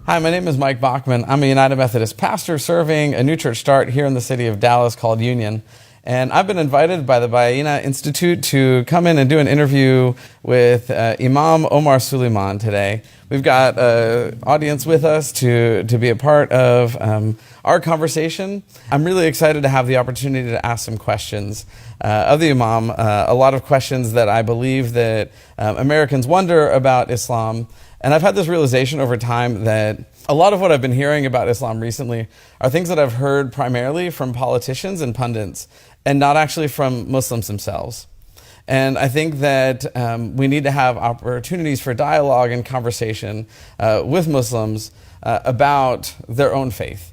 Hi, my name is Mike Bachman. I'm a United Methodist pastor serving a new church start here in the city of Dallas called Union. And I've been invited by the Bayyina Institute to come in and do an interview with Imam Omar Suleiman today. We've got an audience with us to be a part of our conversation. I'm really excited to have the opportunity to ask some questions of the Imam, a lot of questions that I believe that Americans wonder about Islam. And I've had this realization over time that a lot of what I've been hearing about Islam recently are things that I've heard primarily from politicians and pundits, and not actually from Muslims themselves. And I think that we need to have opportunities for dialogue and conversation with Muslims about their own faith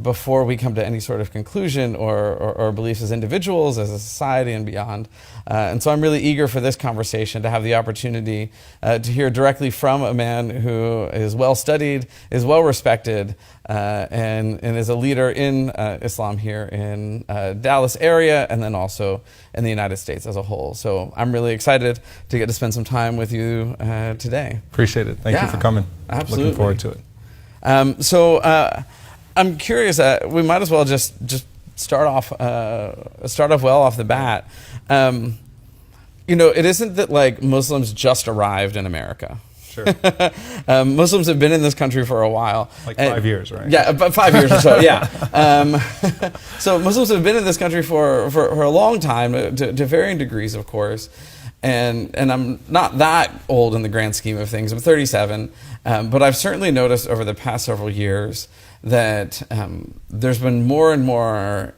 before we come to any sort of conclusion or beliefs as individuals, as a society, and beyond. And so I'm really eager for this conversation to have the opportunity to hear directly from a man who is well-studied, is well-respected, and is a leader in Islam here in Dallas area, and then also in the United States as a whole. So I'm really excited to get to spend some time with you today. Appreciate it. Thank you for coming. Absolutely. Looking forward to it. I'm curious. We might as well just start off well off the bat. It isn't that like Muslims just arrived in America. Sure. Muslims have been in this country for a while. Like 5 years, right? Yeah, about 5 years or so. Yeah. So Muslims have been in this country for a long time, to varying degrees, of course. And I'm not that old in the grand scheme of things. I'm 37, but I've certainly noticed over the past several years that there's been more and more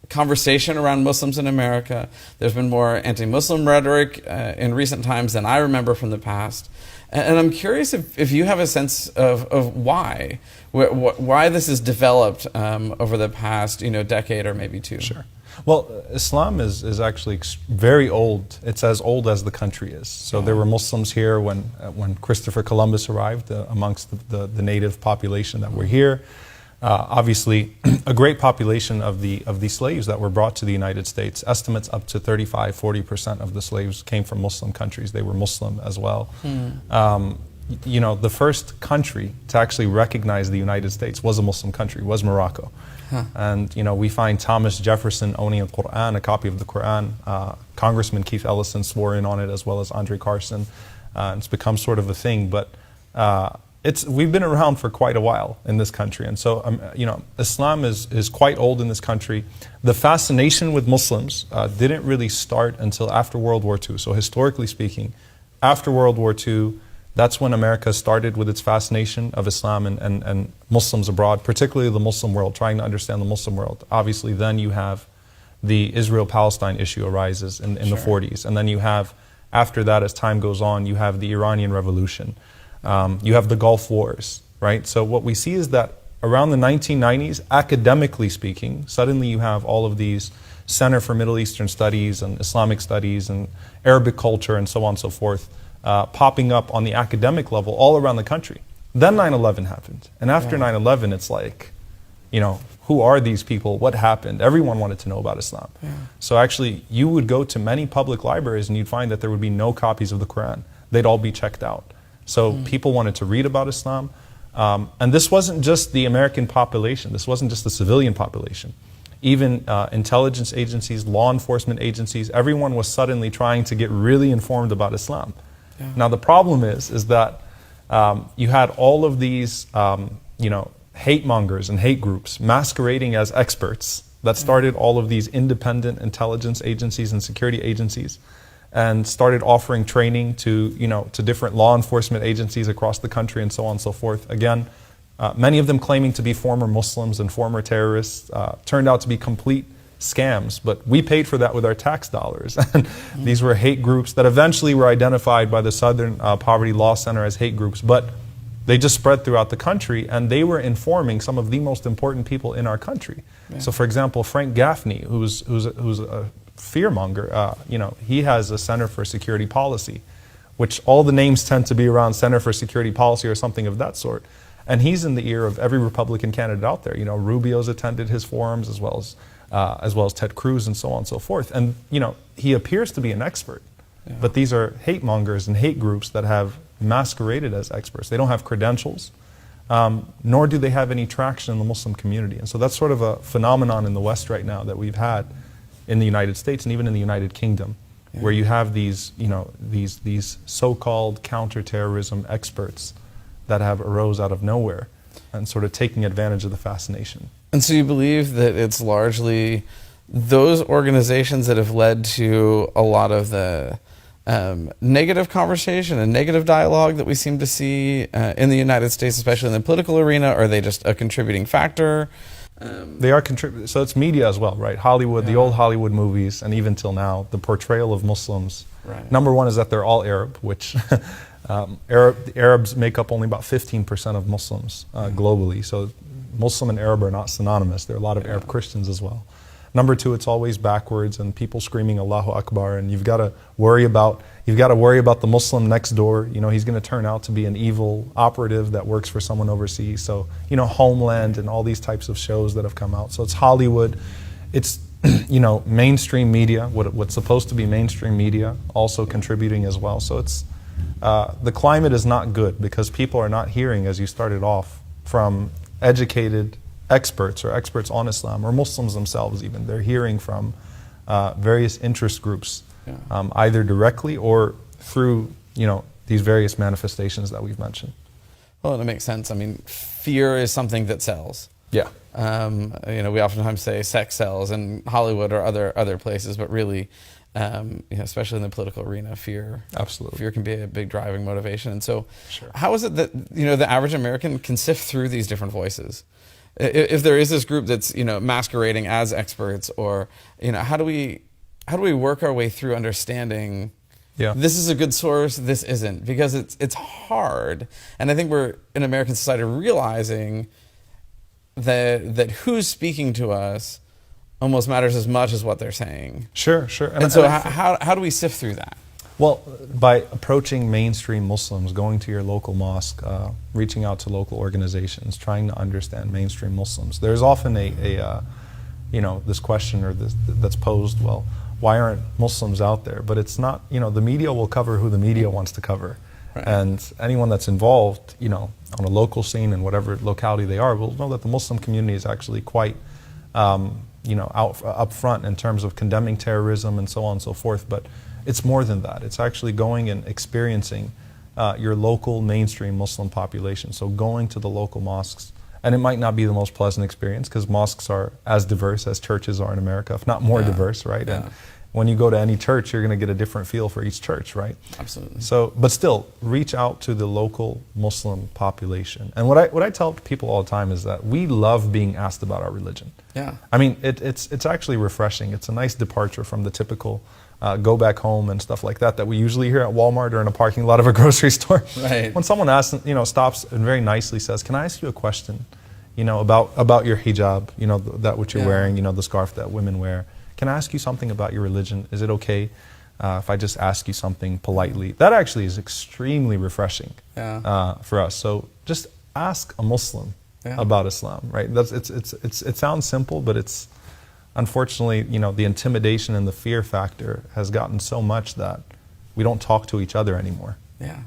conversation around Muslims in America. There's been more anti-Muslim rhetoric in recent times than I remember from the past. And I'm curious if you have a sense of why this has developed over the past decade or maybe two. Sure. Well, Islam is actually very old. It's as old as the country is. So there were Muslims here when Christopher Columbus arrived amongst the native population that were here. Obviously, a great population of the slaves that were brought to the United States. Estimates up to 35–40% of the slaves came from Muslim countries. They were Muslim as well. The first country to actually recognize the United States was a Muslim country, was Morocco. And we find Thomas Jefferson owning a Quran, a copy of the Quran. Congressman Keith Ellison swore in on it, as well as Andre Carson. It's become sort of a thing, but we've been around for quite a while in this country. And so Islam is quite old in this country. The fascination with Muslims didn't really start until after World War II. So historically speaking, after World War II, that's when America started with its fascination of Islam and Muslims abroad, particularly the Muslim world, trying to understand the Muslim world. Obviously, then you have the Israel-Palestine issue arises in the 40s. And then you have, after that, as time goes on, you have the Iranian Revolution. You have the Gulf Wars, right? So what we see is that around the 1990s, academically speaking, suddenly you have all of these Center for Middle Eastern Studies and Islamic Studies and Arabic culture and so on and so forth, popping up on the academic level all around the country. Then 9/11 happened. And after 9/11, it's like, who are these people? What happened? Everyone wanted to know about Islam. Yeah. So actually, you would go to many public libraries and you'd find that there would be no copies of the Quran. They'd all be checked out. So people wanted to read about Islam. And this wasn't just the American population. This wasn't just the civilian population. Even intelligence agencies, law enforcement agencies, everyone was suddenly trying to get really informed about Islam. Yeah. Now the problem is that you had all of these hate mongers and hate groups masquerading as experts that started all of these independent intelligence agencies and security agencies, and started offering training to different law enforcement agencies across the country and so on and so forth. Again, many of them claiming to be former Muslims and former terrorists, turned out to be complete scams, but we paid for that with our tax dollars. And these were hate groups that eventually were identified by the Southern Poverty Law Center as hate groups, but they just spread throughout the country, and they were informing some of the most important people in our country. Yeah. So for example, Frank Gaffney, who's a fearmonger, he has a Center for Security Policy, which all the names tend to be around Center for Security Policy or something of that sort. And he's in the ear of every Republican candidate out there. Rubio's attended his forums, as well as Ted Cruz and so on and so forth. And he appears to be an expert, but these are hate mongers and hate groups that have masqueraded as experts. They don't have credentials. nor do they have any traction in the Muslim community. And so that's sort of a phenomenon in the West right now that we've had in the United States and even in the United Kingdom, where you have these, these so-called counterterrorism experts that have arose out of nowhere and sort of taking advantage of the fascination. And so you believe that it's largely those organizations that have led to a lot of the negative conversation and negative dialogue that we seem to see in the United States, especially in the political arena? Or are they just a contributing factor? They are contributing. So it's media as well, right? Hollywood, the old Hollywood movies, and even till now, the portrayal of Muslims. Right. Number one is that they're all Arab, which Arabs make up only about 15% of Muslims globally. So Muslim and Arab are not synonymous. There are a lot of Arab Christians as well. Number two, it's always backwards and people screaming Allahu Akbar, and you've got to worry about the Muslim next door. He's going to turn out to be an evil operative that works for someone overseas. So, Homeland and all these types of shows that have come out. So it's Hollywood, it's mainstream media, what's supposed to be mainstream media, also contributing as well. So it's the climate is not good because people are not hearing, as you started off, from educated experts or experts on Islam or Muslims themselves even. They're hearing from various interest groups, either directly or through these various manifestations that we've mentioned. Well, it makes sense. I mean, fear is something that sells. Yeah. We oftentimes say sex sells in Hollywood or other places, but really, especially in the political arena, fear can be a big driving motivation. And so, how is it that the average American can sift through these different voices? If there is this group that's masquerading as experts, or how do we work our way through understanding this is a good source, this isn't, because it's hard, and I think we're in American society realizing that who's speaking to us almost matters as much as what they're saying. Sure. And so how do we sift through that? Well, by approaching mainstream Muslims, going to your local mosque, reaching out to local organizations, trying to understand mainstream Muslims. There's often this question that's posed, well, why aren't Muslims out there? But it's not, the media will cover who the media wants to cover. Right. And anyone that's involved, on a local scene in whatever locality they are, will know that the Muslim community is actually quite, up front in terms of condemning terrorism and so on and so forth. But it's more than that. It's actually going and experiencing your local mainstream Muslim population. So going to the local mosques, and it might not be the most pleasant experience because mosques are as diverse as churches are in America, if not more diverse, right? Yeah. And when you go to any church, you're going to get a different feel for each church, right? Absolutely. So, but still, reach out to the local Muslim population. And what I tell people all the time is that we love being asked about our religion. Yeah. I mean, it's actually refreshing. It's a nice departure from the typical go back home and stuff like that we usually hear at Walmart or in a parking lot of a grocery store. Right. When someone asks, stops and very nicely says, "Can I ask you a question, about your hijab, that what you're wearing, the scarf that women wear? Can I ask you something about your religion? Is it okay if I just ask you something politely?" That actually is extremely refreshing for us. So just ask a Muslim about Islam, right? It sounds simple, but it's unfortunately, the intimidation and the fear factor has gotten so much that we don't talk to each other anymore. Yeah.